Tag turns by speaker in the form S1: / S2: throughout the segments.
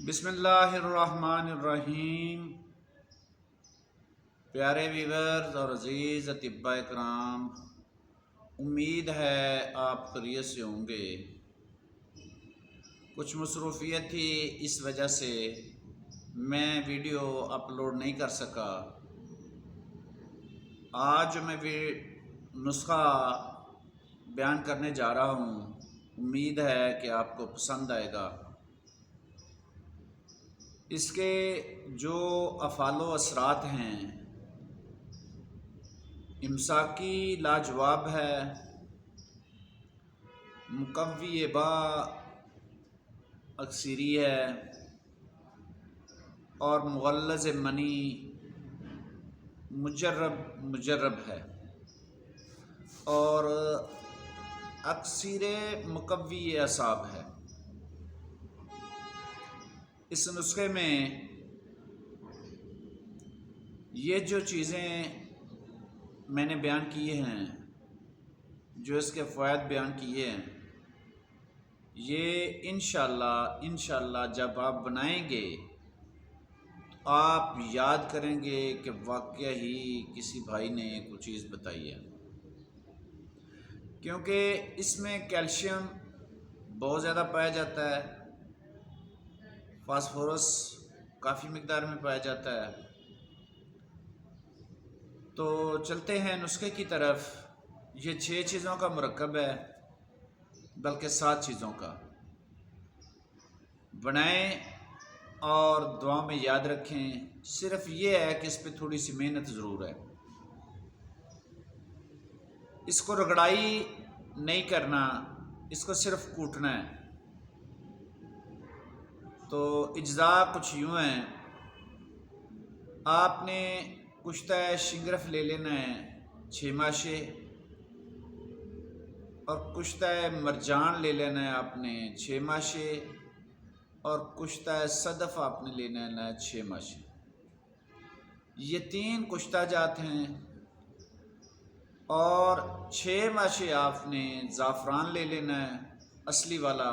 S1: بسم اللہ الرحمن الرحیم۔ پیارے ویورز اور عزیز اطباء کرام، امید ہے آپ خیریت سے ہوں گے۔ کچھ مصروفیت تھی، اس وجہ سے میں ویڈیو اپلوڈ نہیں کر سکا۔ آج میں نسخہ بیان کرنے جا رہا ہوں، امید ہے کہ آپ کو پسند آئے گا۔ اس کے جو افعال و اثرات ہیں، امساکی لاجواب ہے، مقوی با اکثری ہے، اور مغلظ منی مجرب ہے، اور اکثر مقوی اعصاب ہے۔ اس نسخے میں یہ جو چیزیں میں نے بیان کیے ہیں، جو اس کے فوائد بیان کیے ہیں، یہ انشاءاللہ جب آپ بنائیں گے تو آپ یاد کریں گے کہ واقعہ ہی کسی بھائی نے کوئی چیز بتائی ہے، کیونکہ اس میں کیلشیم بہت زیادہ پایا جاتا ہے، فاسفورس کافی مقدار میں پایا جاتا ہے۔ تو چلتے ہیں نسخے کی طرف۔ یہ 6 چیزوں کا مرکب ہے، بلکہ 7 چیزوں کا۔ بنائیں اور دعا میں یاد رکھیں۔ صرف یہ ہے کہ اس پہ تھوڑی سی محنت ضرور ہے۔ اس کو رگڑائی نہیں کرنا، اس کو صرف کوٹنا ہے۔ تو اجزاء کچھ یوں ہیں، آپ نے کشتہ شنگرف لے لینا ہے 6 ماشے، اور کشتہ مرجان لے لینا ہے آپ نے 6 ماشے، اور کشتہ صدف آپ نے لے لینا ہے 6 ماشے۔ یہ 3 کشتہ جات ہیں، اور 6 ماشے آپ نے زعفران لے لینا ہے اصلی والا،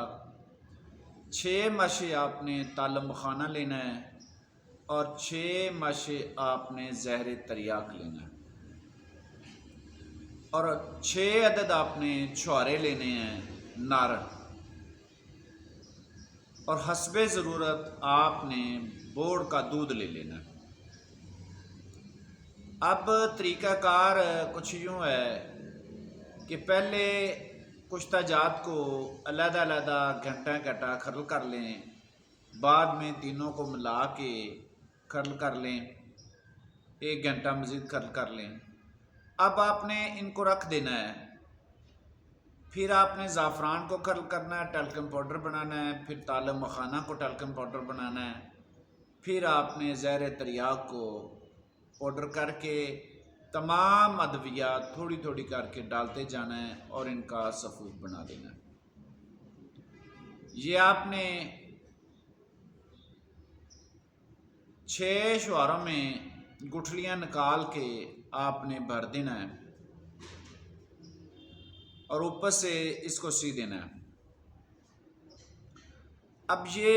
S1: 6 ماشے آپ نے تال مکھانہ لینا ہے، اور 6 ماشے آپ نے زہر تریاک لینا ہے، اور 6 عدد آپ نے چھوارے لینے ہیں نارن، اور حسب ضرورت آپ نے بوڑ کا دودھ لے لینا ہے۔ اب طریقہ کار کچھ یوں ہے کہ پہلے کشتہ جات کو علیحدہ علیحدہ گھنٹہ کھرل کر لیں، بعد میں تینوں کو ملا کے کھرل کر لیں، 1 گھنٹہ مزید کھرل کر لیں۔ اب آپ نے ان کو رکھ دینا ہے، پھر آپ نے زعفران کو کھرل کرنا ہے، ٹیلکم پاؤڈر بنانا ہے، پھر تال مکھانہ کو ٹیلکم پاؤڈر بنانا ہے، پھر آپ نے زہر تریاک کو پاؤڈر کر کے تمام ادویات تھوڑی تھوڑی کر کے ڈالتے جانا ہے، اور ان کا صفوف بنا دینا ہے۔ یہ آپ نے 6 شواروں میں گٹھلیاں نکال کے آپ نے بھر دینا ہے، اور اوپر سے اس کو سی دینا ہے۔ اب یہ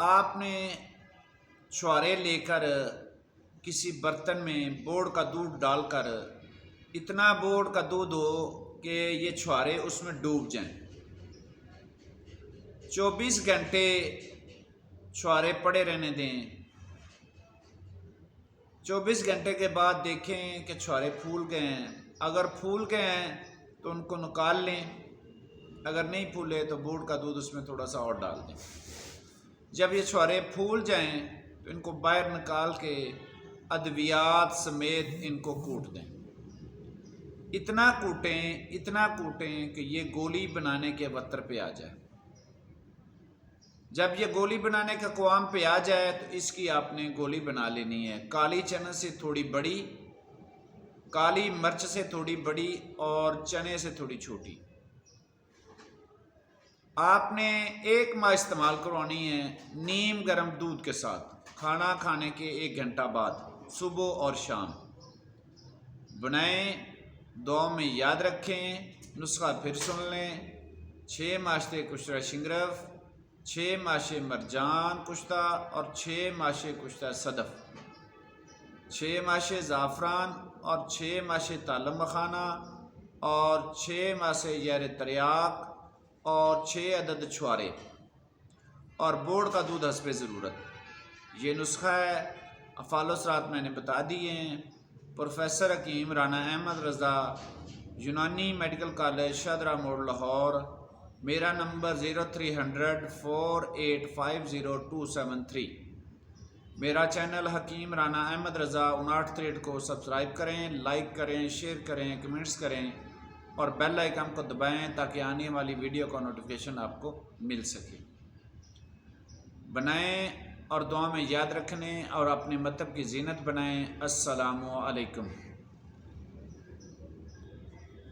S1: آپ نے چھوارے لے کر کسی برتن میں بوڑ کا دودھ ڈال کر، اتنا بوڑ کا دودھ ہو کہ یہ چھوارے اس میں ڈوب جائیں، 24 گھنٹے چھوارے پڑے رہنے دیں۔ 24 گھنٹے کے بعد دیکھیں کہ چھوارے پھول گئے ہیں، اگر پھول گئے ہیں تو ان کو نکال لیں، اگر نہیں پھولے تو بوڑ کا دودھ اس میں تھوڑا سا اور ڈال دیں۔ جب یہ چھوارے پھول جائیں تو ان کو باہر نکال کے ادویات سمیت ان کو کوٹ دیں۔ اتنا کوٹیں کہ یہ گولی بنانے کے وتر پہ آ جائے۔ جب یہ گولی بنانے کے قوام پہ آ جائے تو اس کی آپ نے گولی بنا لینی ہے، کالی چنے سے تھوڑی بڑی، کالی مرچ سے تھوڑی بڑی، اور چنے سے تھوڑی چھوٹی۔ آپ نے 1 ماہ استعمال کروانی ہے نیم گرم دودھ کے ساتھ، کھانا کھانے کے 1 گھنٹہ بعد، صبح اور شام۔ بنائیں، دعا میں یاد رکھیں، نسخہ پھر سن لیں۔ 6 ماشتے کشتہ شنگرف، 6 ماشے مرجان کشتہ اور 6 ماشے کشتہ صدف، 6 ماشے زعفران اور 6 ماشے تالم مکھانہ اور 6 ماشے یار تریاک اور 6 عدد چھوارے اور بوڑ کا دودھ حسب ضرورت۔ یہ نسخہ ہے، افعال و صراط میں نے بتا دیے ہیں۔ پروفیسر حکیم رانا احمد رضا، یونانی میڈیکل کالج شاہدرہ موڑ لاہور۔ میرا نمبر 0300 4850 273۔ میرا چینل حکیم رانا احمد رضا 5963 کو سبسکرائب کریں، لائک کریں، شیئر کریں، کمنٹس کریں اور بیل آئیکن کو دبائیں تاکہ آنے والی ویڈیو کا نوٹیفیکیشن آپ کو مل سکے۔ بنائیں اور دعا میں یاد رکھنے اور اپنے مطلب کی زینت بنائیں۔ السلام علیکم۔